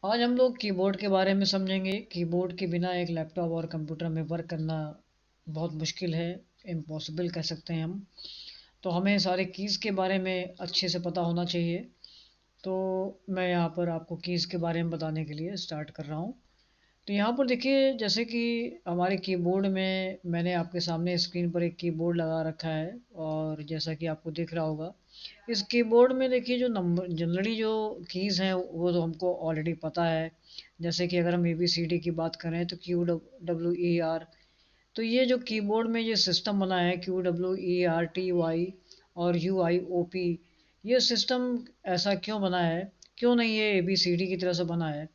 आज हम लोग कीबोर्ड के बारे में समझेंगे। कीबोर्ड के बिना एक लैपटॉप और कंप्यूटर में वर्क करना बहुत मुश्किल है, इम्पॉसिबल कह सकते हैं हम। तो हमें सारे कीज़ के बारे में अच्छे से पता होना चाहिए। तो मैं यहाँ पर आपको कीज़ के बारे में बताने के लिए स्टार्ट कर रहा हूँ। तो यहाँ पर देखिए, जैसे कि हमारे कीबोर्ड में मैंने आपके सामने स्क्रीन पर एक कीबोर्ड लगा रखा है, और जैसा कि आपको दिख रहा होगा, इस कीबोर्ड में देखिए जो नंबर जनरली जो कीज़ हैं वो तो हमको ऑलरेडी पता है। जैसे कि अगर हम ए बी सी डी की बात करें तो क्यू डब्ल्यू ई आर। तो ये जो कीबोर्ड में ये सिस्टम बना है Q W E R T Y और यू आई ओ पी, ये सिस्टम ऐसा क्यों बना है, क्यों नहीं ये ए बी सी डी की तरह से बना है?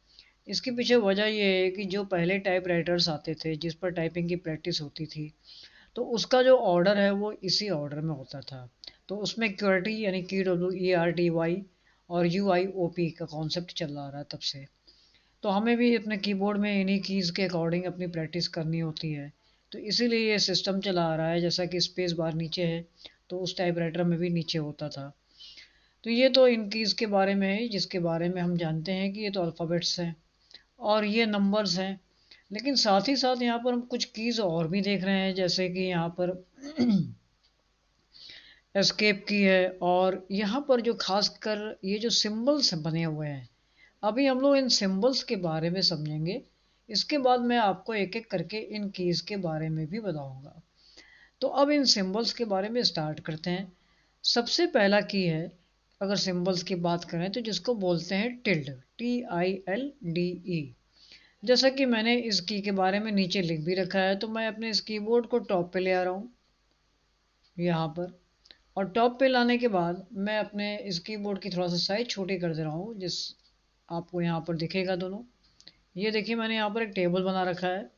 इसके पीछे वजह ये है कि जो पहले टाइप राइटर्स आते थे जिस पर टाइपिंग की प्रैक्टिस होती थी, तो उसका जो ऑर्डर है वो इसी ऑर्डर में होता था। तो उसमें क्यूआरटी यानी की W E R T Y और यू आई ओ पी का कॉन्सेप्ट चल रहा है तब से। तो हमें भी अपने कीबोर्ड में इन्हीं कीज़ के अकॉर्डिंग अपनी प्रैक्टिस करनी होती है। तो इसीलिए ये सिस्टम चला आ रहा है, जैसा कि स्पेस बार नीचे है तो उस टाइप राइटर में भी नीचे होता था। तो ये तो इन कीज़ के बारे में है जिसके बारे में हम जानते हैं कि ये तो अल्फ़ाबेट्स हैं और ये नंबर्स हैं। लेकिन साथ ही साथ यहाँ पर हम कुछ कीज़ और भी देख रहे हैं, जैसे कि यहाँ पर एस्केप की है, और यहाँ पर जो खासकर ये जो सिंबल्स बने हुए हैं, अभी हम लोग इन सिंबल्स के बारे में समझेंगे। इसके बाद मैं आपको एक एक करके इन कीज़ के बारे में भी बताऊंगा। तो अब इन सिंबल्स के बारे में स्टार्ट करते हैं। सबसे पहला की है, अगर सिंबल्स की बात करें तो जिसको बोलते हैं tilde, T I L D E. जैसा कि मैंने इस की के बारे में नीचे लिख भी रखा है, तो मैं अपने इस कीबोर्ड को टॉप पे ले आ रहा हूँ यहाँ पर। और टॉप पे लाने के बाद मैं अपने इस कीबोर्ड की थोड़ा सा साइज छोटी कर दे रहा हूँ, जिस आपको यहाँ पर दिखेगा दोनों। ये देखिए, मैंने यहाँ पर एक टेबल बना रखा है।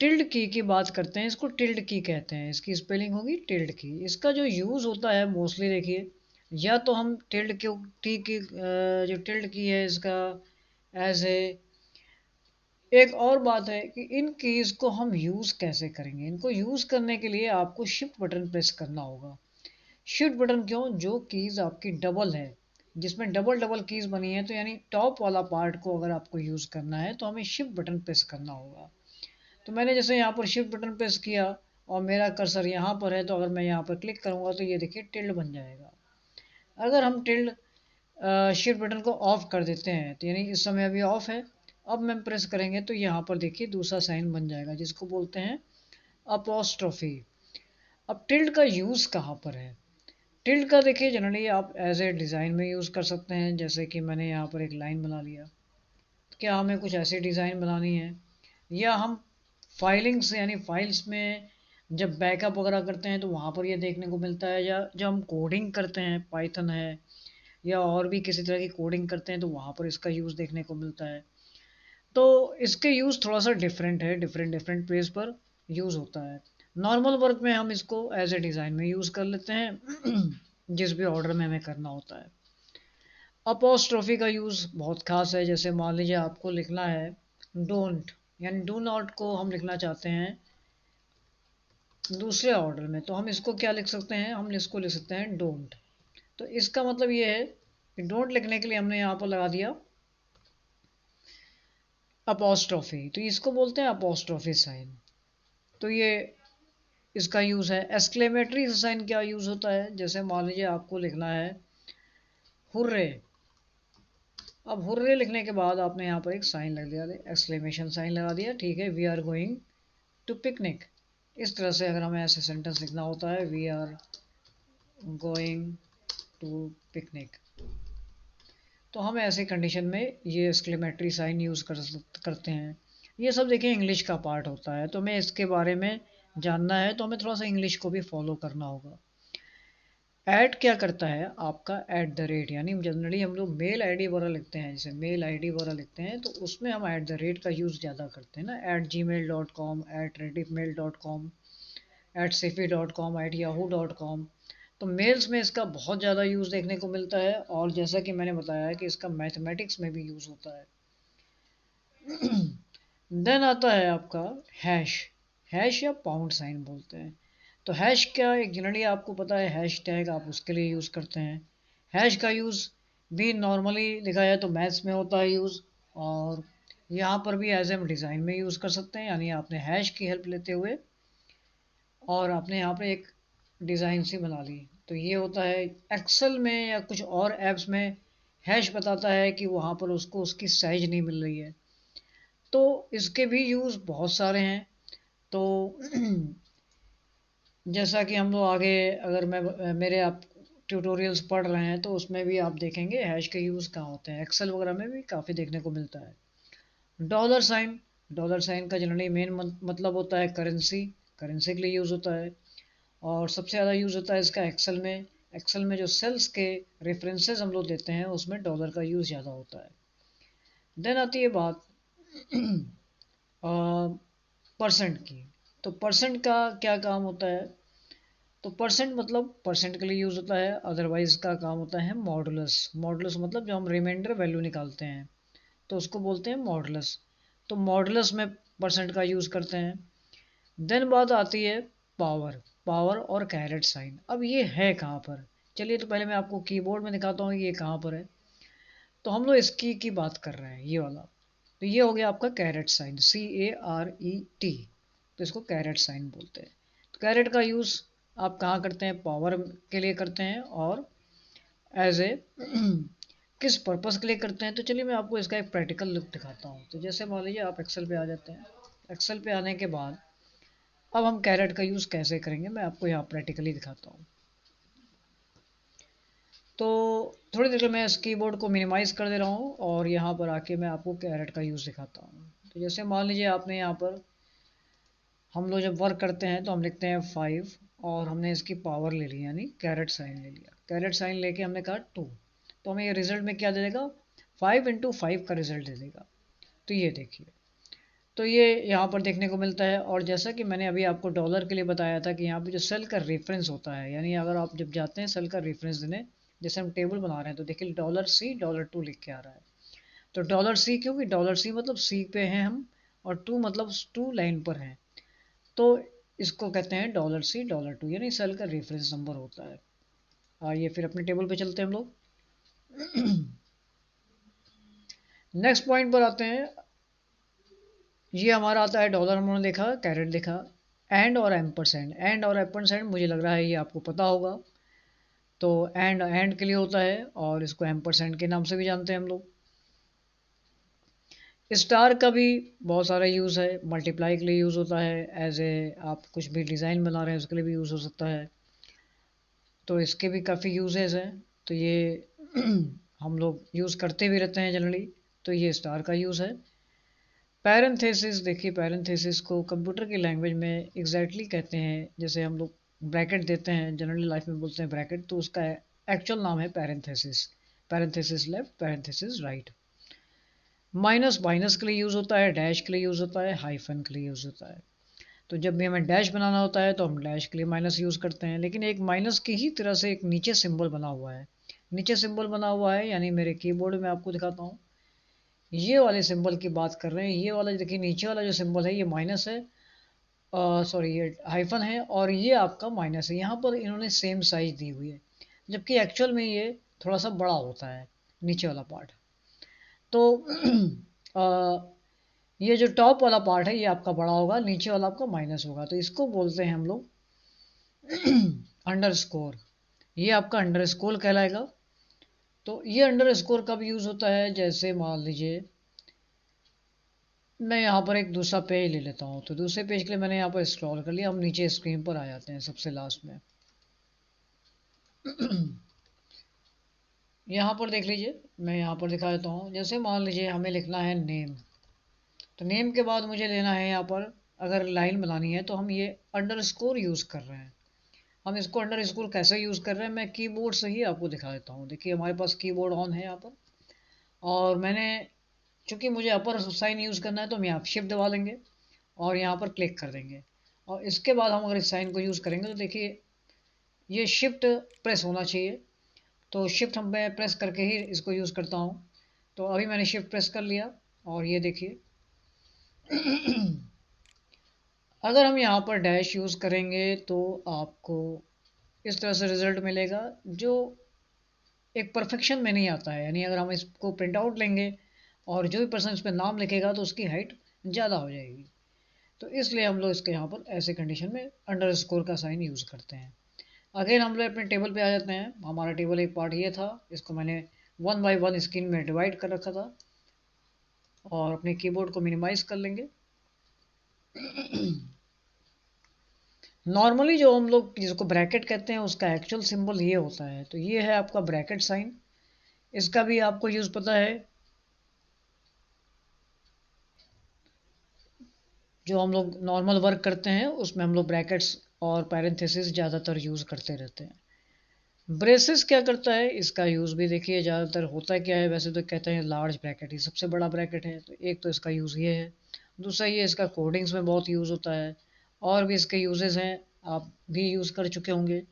टिल्ड की बात करते हैं, इसको टिल्ड की कहते हैं, इसकी स्पेलिंग होगी टिल्ड की। इसका जो यूज़ होता है मोस्टली देखिए, या तो हम टिल्ड की टी की जो टिल्ड की है इसका एज ए, एक और बात है कि इन कीज़ को हम यूज़ कैसे करेंगे। इनको यूज़ करने के लिए आपको शिफ्ट बटन प्रेस करना होगा। शिफ्ट बटन क्यों? जो कीज़ आपकी डबल है, जिसमें डबल डबल कीज़ बनी है, तो यानी टॉप वाला पार्ट को अगर आपको यूज़ करना है तो हमें शिफ्ट बटन प्रेस करना होगा। तो मैंने जैसे यहाँ पर शिफ्ट बटन प्रेस किया और मेरा कर्सर यहाँ पर है, तो अगर मैं यहाँ पर क्लिक करूँगा तो ये देखिए टिल्ड बन जाएगा। अगर हम टिल्ड शिफ्ट बटन को ऑफ कर देते हैं, तो यानी इस समय अभी ऑफ है, अब मैं प्रेस करेंगे तो यहाँ पर देखिए दूसरा साइन बन जाएगा जिसको बोलते हैं अपोस्ट्रोफी। अब टिल्ड का यूज़ कहाँ पर है? टिल्ड का देखिए जनरली आप एज ए डिज़ाइन में यूज़ कर सकते हैं। जैसे कि मैंने यहाँ पर एक लाइन बना लिया, क्या हमें कुछ ऐसी डिज़ाइन बनानी है, या हम फाइलिंग्स यानी फाइल्स में जब बैकअप वगैरह करते हैं तो वहाँ पर ये देखने को मिलता है, या जब हम कोडिंग करते हैं, पाइथन है या और भी किसी तरह की कोडिंग करते हैं, तो वहाँ पर इसका यूज़ देखने को मिलता है। तो इसके यूज़ थोड़ा सा डिफरेंट है, डिफरेंट डिफरेंट पेज पर यूज़ होता है। नॉर्मल वर्क में हम इसको एज ए डिज़ाइन में यूज़ कर लेते हैं जिस भी ऑर्डर में हमें करना होता है। अपोस्ट्रोफी का यूज़ बहुत खास है। जैसे मान लीजिए आपको लिखना है डोंट, यानी डू नॉट को हम लिखना चाहते हैं दूसरे ऑर्डर में, तो हम इसको क्या लिख सकते हैं, हम इसको लिख सकते हैं डोंट। तो इसका मतलब ये है कि डोंट लिखने के लिए हमने यहाँ पर लगा दिया अपोस्ट्रोफी, तो इसको बोलते हैं अपोस्ट्रोफी साइन। तो ये इसका यूज़ है। एक्सक्लेमेटरी साइन क्या यूज़ होता है? जैसे मान लीजिए आपको लिखना है हुर्रे। अब हुर्रे लिखने के बाद आपने यहाँ पर एक साइन लग दिया, एक्सक्लेमेशन साइन लगा दिया, ठीक है। We are going to picnic, इस तरह से अगर हमें ऐसे सेंटेंस लिखना होता है, we are going to picnic, तो हम ऐसे कंडीशन में ये एक्सक्लेमेटरी साइन यूज़ करते हैं। ये सब देखिए इंग्लिश का पार्ट होता है, तो हमें इसके बारे में जानना है तो हमें थोड़ा सा इंग्लिश को भी फॉलो करना होगा। ऐट क्या करता है आपका? एट द रेट, यानी जनरली हम लोग मेल आईडी वगैरह लिखते हैं, जैसे मेल आईडी वगैरह लिखते हैं तो उसमें हम एट द रेट का यूज़ ज़्यादा करते हैं ना, @gmail.com, @rediffmail.com, @sifi.com, @yahoo.com। तो मेल्स में इसका बहुत ज़्यादा यूज़ देखने को मिलता है, और जैसा कि मैंने बताया है कि इसका मैथमेटिक्स में भी यूज़ होता है। देन आता है आपका हैश। हैश या पाउंड साइन बोलते हैं। तो हैश क्या, एक जनरली आपको पता है हैश टैग, आप उसके लिए यूज़ करते हैं। हैश का यूज़ भी नॉर्मली लिखा जाए तो मैथ्स में होता है यूज़, और यहाँ पर भी एज हम डिज़ाइन में यूज़ कर सकते हैं, यानी आपने हैश की हेल्प लेते हुए और आपने यहाँ पे एक डिज़ाइन सी बना ली। तो ये होता है एक्सेल में या कुछ और ऐप्स में हैश बताता है कि वहाँ पर उसको उसकी साइज नहीं मिल रही है। तो इसके भी यूज़ बहुत सारे हैं। तो जैसा कि हम लोग आगे, अगर मैं मेरे आप ट्यूटोरियल्स पढ़ रहे हैं तो उसमें भी आप देखेंगे हैश के यूज़ कहाँ होते हैं। एक्सेल वगैरह में भी काफ़ी देखने को मिलता है। डॉलर साइन, डॉलर साइन का जनरली मेन मतलब होता है करेंसी, करेंसी के लिए यूज़ होता है। और सबसे ज़्यादा यूज़ होता है इसका एक्सेल में। एक्सेल में जो सेल्स के रेफरेंसेस हम लोग देते हैं उसमें डॉलर का यूज़ ज़्यादा होता है। देन आती है बात परसेंट की। तो परसेंट का क्या काम होता है? तो परसेंट मतलब परसेंट के लिए यूज़ होता है, अदरवाइज का काम होता है मॉडुलस। मॉडुलस मतलब जो हम रिमाइंडर वैल्यू निकालते हैं तो उसको बोलते हैं मॉडुलस। तो मॉडुलस में परसेंट का यूज़ करते हैं। देन बात आती है पावर, पावर और कैरेट साइन। अब ये है कहाँ पर? चलिए तो पहले मैं आपको कीबोर्ड में दिखाता हूँ ये कहाँ पर है। तो हम लोग इसकी की बात कर रहे हैं, ये वाला। तो ये हो गया आपका कैरेट साइन, CARET। तो इसको कैरेट साइन बोलते हैं। तो कैरेट का यूज़ आप कहाँ करते हैं? पावर के लिए करते हैं और एज ए किस पर्पस के लिए करते हैं? तो चलिए मैं आपको इसका एक प्रैक्टिकल लुक दिखाता हूँ। तो जैसे मान लीजिए आप एक्सेल पे आ जाते हैं। एक्सेल पे आने के बाद अब हम कैरेट का यूज़ कैसे करेंगे मैं आपको यहाँ प्रैक्टिकली दिखाता हूँ। तो थोड़ी देर में इस कीबोर्ड को मिनिमाइज़ कर दे रहा हूँ और यहाँ पर आके मैं आपको कैरेट का यूज़ दिखाता हूँ। तो जैसे मान लीजिए आपने यहाँ पर, हम लोग जब वर्क करते हैं तो हम लिखते हैं 5 और हमने इसकी पावर ले ली यानी कैरेट साइन ले लिया। कैरेट साइन लेके हमने कहा 2, तो हमें ये रिजल्ट में क्या दे देगा? 5 × 5 का रिजल्ट दे देगा। तो ये देखिए, तो ये यहाँ पर देखने को मिलता है। और जैसा कि मैंने अभी आपको डॉलर के लिए बताया था कि यहाँ पे जो सेल का रेफरेंस होता है, यानी अगर आप जब जाते हैं सेल का रेफरेंस देने, जैसे हम टेबल बना रहे हैं तो देखिए $C $2 लिख के आ रहा है। तो $C क्योंकि $C मतलब सी पे हैं हम, और टू मतलब टू लाइन पर हैं। तो इसको कहते हैं $C $2, यानी सेल का रेफरेंस नंबर होता है। आइए फिर अपने टेबल पे चलते हैं हम लोग। नेक्स्ट पॉइंट पर आते हैं। ये हमारा आता है डॉलर, हमने देखा, कैरेट देखा, एंड और एम्परसेंड। एंड और एम्परसेंड मुझे लग रहा है ये आपको पता होगा। तो एंड के लिए होता है और इसको एम्परसेंड के नाम से भी जानते हैं हम लोग। स्टार का भी बहुत सारा यूज़ है, मल्टीप्लाई के लिए यूज़ होता है, एज ए आप कुछ भी डिज़ाइन बना रहे हैं उसके लिए भी यूज़ हो सकता है। तो इसके भी काफ़ी यूजेस हैं। तो ये हम लोग यूज़ करते भी रहते हैं जनरली। तो ये स्टार का यूज़ है। पैरेंथेसिस, देखिए पैरेंथेसिस को कंप्यूटर की लैंग्वेज में एग्जैक्टली कहते हैं, जैसे हम लोग ब्रैकेट देते हैं जनरली लाइफ में बोलते हैं ब्रैकेट, तो उसका एक्चुअल नाम है parenthesis. Parenthesis left, parenthesis right. Minus, minus के लिए यूज़ होता है, डैश के लिए यूज़ होता है, हाइफन के लिए यूज़ होता है। तो जब भी हमें डैश बनाना होता है तो हम डैश के लिए माइनस यूज़ करते हैं। लेकिन एक माइनस की ही तरह से एक नीचे सिंबल बना हुआ है, नीचे सिंबल बना हुआ है, यानी मेरे कीबोर्ड में आपको दिखाता हूँ। ये वाले सिंबल की बात कर रहे हैं। ये वाला देखिए नीचे वाला जो सिंबल है ये माइनस है, सॉरी ये हाइफन है, और ये आपका माइनस है। यहाँ पर इन्होंने सेम साइज दी हुई है, जबकि एक्चुअल में ये थोड़ा सा बड़ा होता है नीचे वाला पार्ट। तो ये जो टॉप वाला पार्ट है ये आपका बड़ा होगा, नीचे वाला आपका माइनस होगा। तो इसको बोलते हैं हम लोग अंडर स्कोर। ये आपका अंडर स्कोर कहलाएगा। तो ये अंडर स्कोर कब यूज़ होता है? जैसे मान लीजिए मैं यहाँ पर एक दूसरा पेज ले लेता हूँ। तो दूसरे पेज के लिए मैंने यहाँ पर स्क्रॉल कर लिया, हम नीचे स्क्रीन पर आ जाते हैं सबसे लास्ट में। यहाँ पर देख लीजिए, मैं यहाँ पर दिखा देता हूँ। जैसे मान लीजिए हमें लिखना है नेम, तो नेम के बाद मुझे लेना है यहाँ पर, अगर लाइन बनानी है तो हम ये अंडर स्कोर यूज़ कर रहे हैं। हम इसको अंडर स्कोर कैसे यूज़ कर रहे हैं मैं कीबोर्ड से ही आपको दिखा देता हूँ। देखिए हमारे पास कीबोर्ड ऑन है यहाँ पर, और मैंने, चूँकि मुझे अपर साइन यूज़ करना है तो हम यहाँ शिफ्ट दबा लेंगे और यहाँ पर क्लिक कर देंगे। और इसके बाद हम अगर इस साइन को यूज़ करेंगे तो देखिए ये शिफ्ट प्रेस होना चाहिए। तो शिफ्ट हम मैं प्रेस करके ही इसको यूज़ करता हूँ। तो अभी मैंने शिफ्ट प्रेस कर लिया और ये देखिए अगर हम यहाँ पर डैश यूज़ करेंगे तो आपको इस तरह से रिज़ल्ट मिलेगा जो एक परफेक्शन में नहीं आता है। यानी अगर हम इसको प्रिंट आउट लेंगे और जो भी पर्सन इस पर नाम लिखेगा तो उसकी हाइट ज़्यादा हो जाएगी। तो इसलिए हम लोग इसके यहाँ पर ऐसे कंडीशन में अंडरस्कोर का साइन यूज़ करते हैं। अगेन हम लोग अपने टेबल पे आ जाते हैं। हमारा टेबल एक पार्ट ये था, इसको मैंने 1 by 1 स्क्रीन में डिवाइड कर रखा था और अपने कीबोर्ड को मिनिमाइज कर लेंगे। नॉर्मली जो हम लोग जिसको ब्रैकेट कहते हैं उसका एक्चुअल सिंबल ये होता है। तो ये है आपका ब्रैकेट साइन। इसका भी आपको यूज़ पता है। जो हम लोग नॉर्मल वर्क करते हैं उसमें हम लोग ब्रैकेट्स और पैरेंथेसिस ज़्यादातर यूज़ करते रहते हैं। ब्रेसेस क्या करता है, इसका यूज़ भी देखिए ज़्यादातर होता क्या है। वैसे तो कहते हैं लार्ज ब्रैकेट ही सबसे बड़ा ब्रैकेट है, तो एक तो इसका यूज़ ये है। दूसरा ये इसका कोडिंग्स में बहुत यूज़ होता है, और भी इसके यूजेस हैं, आप भी यूज़ कर चुके होंगे।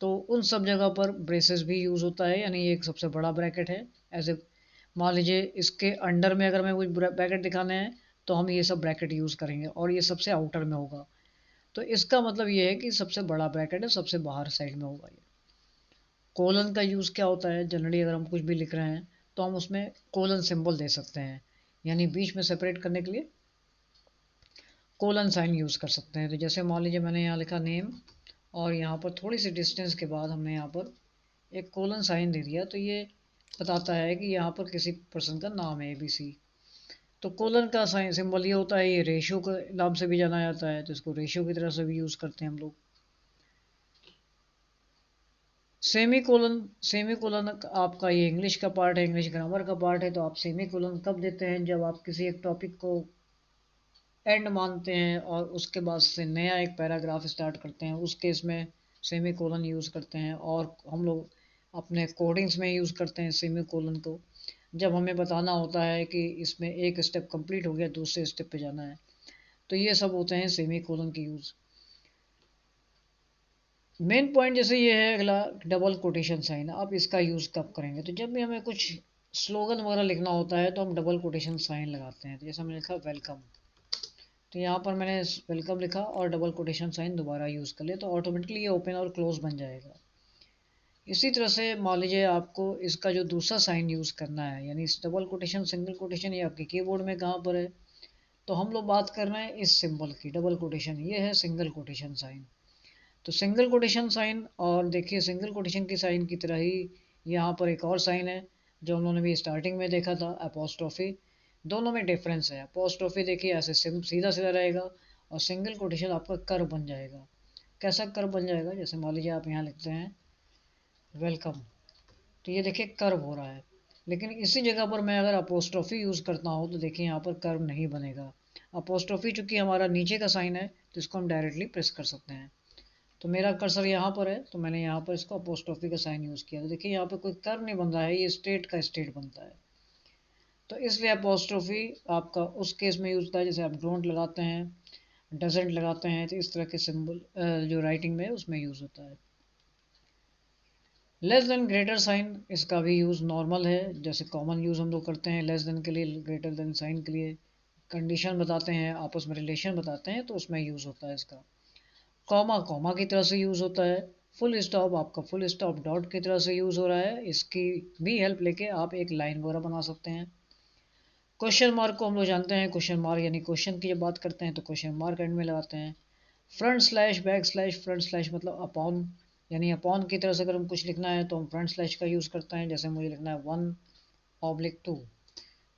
तो उन सब जगह पर ब्रेसेस भी यूज़ होता है, यानी ये एक सबसे बड़ा ब्रैकेट है। ऐसे मान लीजिए इसके अंडर में अगर मैं कुछ ब्रैकेट दिखाने हैं तो हम ये सब ब्रैकेट यूज़ करेंगे, और ये सबसे आउटर में होगा। तो इसका मतलब ये है कि सबसे बड़ा ब्रैकेट है, सबसे बाहर साइड में होगा ये। कोलन का यूज़ क्या होता है, जनरली अगर हम कुछ भी लिख रहे हैं तो हम उसमें कोलन सिंबल दे सकते हैं, यानी बीच में सेपरेट करने के लिए कोलन साइन यूज़ कर सकते हैं। तो जैसे मान लीजिए मैंने यहाँ लिखा नेम, और यहाँ पर थोड़ी सी डिस्टेंस के बाद हमने यहाँ पर एक कोलन साइन दे दिया, तो ये बताता है कि यहाँ पर किसी पर्सन का नाम है ABC। तो कोलन का साइन सिंबल ये होता है, ये रेशियो के नाम से भी जाना जाता है, तो इसको रेशियो की तरह से भी यूज़ करते हैं हम लोग। सेमी कोलन आपका ये इंग्लिश का पार्ट है, इंग्लिश ग्रामर का पार्ट है। तो आप सेमी कोलन कब देते हैं, जब आप किसी एक टॉपिक को एंड मानते हैं और उसके बाद से नया एक पैराग्राफ स्टार्ट करते हैं, उस केस में सेमी कोलन यूज़ करते हैं। और हम लोग अपने कोडिंग्स में यूज़ करते हैं सेमी कोलन को, जब हमें बताना होता है कि इसमें एक स्टेप कंप्लीट हो गया, दूसरे स्टेप पे जाना है। तो ये सब होते हैं सेमी कोलन के यूज़। मेन पॉइंट जैसे ये है अगला, डबल कोटेशन साइन। आप इसका यूज़ कब करेंगे, तो जब भी हमें कुछ स्लोगन वगैरह लिखना होता है तो हम डबल कोटेशन साइन लगाते हैं। तो जैसे हमने लिखा वेलकम, तो यहाँ पर मैंने वेलकम लिखा और डबल कोटेशन साइन दोबारा यूज़ कर लिया, तो ऑटोमेटिकली ये ओपन और क्लोज बन जाएगा। इसी तरह से मान लीजिए आपको इसका जो दूसरा साइन यूज़ करना है, यानी डबल कोटेशन सिंगल कोटेशन, ये आपके कीबोर्ड में कहाँ पर है, तो हम लोग बात कर रहे हैं इस सिंबल की। डबल कोटेशन ये है सिंगल कोटेशन साइन। तो सिंगल कोटेशन साइन, और देखिए सिंगल कोटेशन की साइन की तरह ही यहाँ पर एक और साइन है जो हम लोगों ने भी स्टार्टिंग में देखा था, अपोस्ट्रोफी। दोनों में डिफरेंस है। अपोस्ट्रोफी देखिए ऐसे सीधा सीधा रहेगा, और सिंगल कोटेशन आपका कर्व बन जाएगा। कैसा कर्व बन जाएगा, जैसे मान लीजिए आप यहाँ लिखते हैं वेलकम, तो ये देखिए कर्व हो रहा है। लेकिन इसी जगह पर मैं अगर अपोस्ट्रोफी यूज़ करता हूँ तो देखिए यहाँ पर कर्व नहीं बनेगा। अपोस्ट्रोफी चूंकि हमारा नीचे का साइन है, तो इसको हम डायरेक्टली प्रेस कर सकते हैं। तो मेरा कर्सर यहाँ पर है, तो मैंने यहाँ पर इसको अपोस्ट्रोफी का साइन यूज़ किया। तो देखिए यहाँ पे कोई कर्व नहीं बन रहा है, ये स्टेट का स्टेट बनता है। तो इसलिए अपोस्ट्रोफी आपका उस केस में यूज़ होता है जैसे आप डोंट लगाते हैं, डजेंट लगाते हैं, तो इस तरह के सिंबल जो राइटिंग में है उसमें यूज़ होता है। लेस देन ग्रेटर साइन, इसका भी यूज़ नॉर्मल है, जैसे कॉमन यूज़ हम लोग करते हैं लेस देन के लिए, ग्रेटर देन साइन के लिए कंडीशन बताते हैं, आपस में रिलेशन बताते हैं, तो उसमें यूज़ होता है इसका। कॉमा कॉमा की तरह से यूज़ होता है। फुल स्टॉप आपका फुल स्टॉप डॉट की तरह से यूज़ हो रहा है, इसकी भी हेल्प लेके आप एक लाइन वगैरह बना सकते हैं। क्वेश्चन मार्क को हम लोग जानते हैं, क्वेश्चन मार्क यानी क्वेश्चन की जब बात करते हैं तो क्वेश्चन मार्क एंड में लगाते हैं। Front slash back slash, front slash मतलब अपॉन, यानी अपॉन की तरह से अगर हम कुछ लिखना है तो हम फ्रंट स्लैश का यूज़ करते हैं। जैसे मुझे लिखना है 1/2,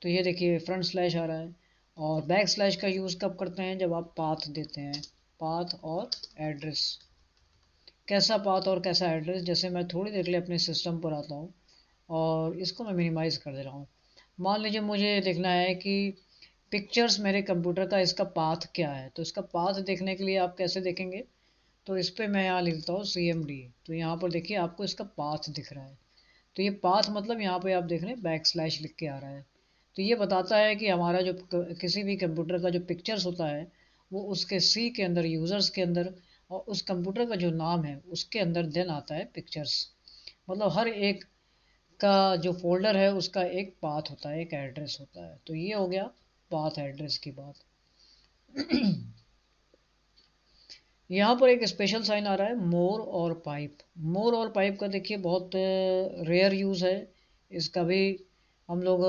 तो ये देखिए फ्रंट स्लैश आ रहा है। और बैक स्लैश का यूज़ कब करते हैं, जब आप पाथ देते हैं, पाथ और एड्रेस। कैसा पाथ और कैसा एड्रेस, जैसे मैं थोड़ी देर के लिए अपने सिस्टम पर आता हूँ और इसको मैं मिनिमाइज़ कर दे रहा हूँ। मान लीजिए मुझे देखना है कि पिक्चर्स मेरे कंप्यूटर का इसका पाथ क्या है, तो इसका पाथ देखने के लिए आप कैसे देखेंगे, तो इस पर मैं यहाँ लिखता हूँ CMD। तो यहाँ पर देखिए आपको इसका पाथ दिख रहा है। तो ये पाथ मतलब यहाँ पे आप देख रहे हैं बैक स्लैश लिख के आ रहा है। तो ये बताता है कि हमारा जो किसी भी कंप्यूटर का जो पिक्चर्स होता है वो उसके C के अंदर, यूज़र्स के अंदर, और उस कंप्यूटर का जो नाम है उसके अंदर देन आता है पिक्चर्स। मतलब हर एक का जो फोल्डर है उसका एक पाथ होता है, एक एड्रेस होता है। तो ये हो गया पाथ एड्रेस की बात। यहाँ पर एक स्पेशल साइन आ रहा है मोर और पाइप। मोर और पाइप का देखिए बहुत रेयर यूज़ है, इसका भी हम लोग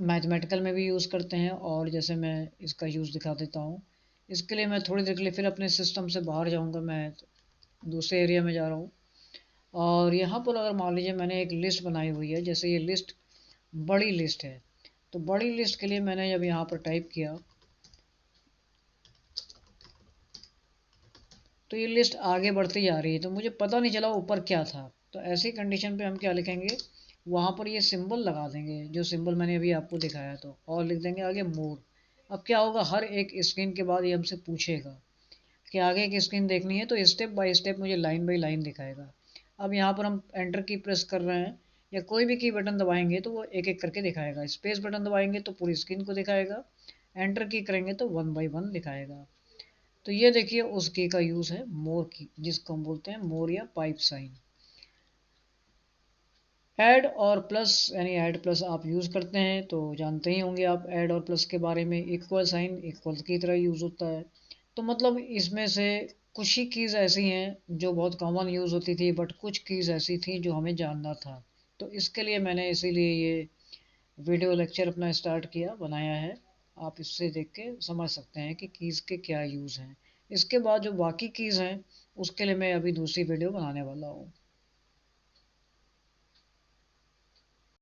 मैथमेटिकल में भी यूज़ करते हैं, और जैसे मैं इसका यूज़ दिखा देता हूँ। इसके लिए मैं थोड़ी देर के लिए फिर अपने सिस्टम से बाहर जाऊँगा, मैं दूसरे एरिया में जा रहा हूँ। और यहाँ पर अगर मान लीजिए मैंने एक लिस्ट बनाई हुई है, जैसे ये लिस्ट बड़ी लिस्ट है, तो बड़ी लिस्ट के लिए मैंने जब यहाँ पर टाइप किया तो ये लिस्ट आगे बढ़ती जा रही है, तो मुझे पता नहीं चला ऊपर क्या था। तो ऐसी कंडीशन पे हम क्या लिखेंगे, वहाँ पर ये सिंबल लगा देंगे जो सिंबल मैंने अभी आपको दिखाया, तो और लिख देंगे आगे मोर। अब क्या होगा, हर एक स्क्रीन के बाद ये हमसे पूछेगा कि आगे एक स्क्रीन देखनी है, तो स्टेप बाय स्टेप मुझे लाइन बाय लाइन दिखाएगा। अब यहाँ पर हम एंटर की प्रेस कर रहे हैं या कोई भी की बटन दबाएंगे तो वो एक एक करके दिखाएगा। स्पेस बटन दबाएंगे तो पूरी स्क्रीन को दिखाएगा, एंटर की करेंगे तो वन बाय वन दिखाएगा। तो ये देखिए उस की का यूज़ है, मोर की, जिसको हम बोलते हैं मोर या पाइप साइन। ऐड और प्लस, यानी ऐड प्लस आप यूज़ करते हैं तो जानते ही होंगे आप ऐड और प्लस के बारे में। इक्वल साइन इक्वल की तरह यूज़ होता है। तो मतलब इसमें से कुछ ही कीज़ ऐसी हैं जो बहुत कॉमन यूज़ होती थी, बट कुछ कीज़ ऐसी थी जो हमें जानना था। तो इसके लिए मैंने इसीलिए ये वीडियो लेक्चर अपना स्टार्ट किया, बनाया है। आप इससे देख के समझ सकते हैं कि कीज़ के क्या यूज़ हैं। इसके बाद जो बाकी कीज़ हैं उसके लिए मैं अभी दूसरी वीडियो बनाने वाला हूँ।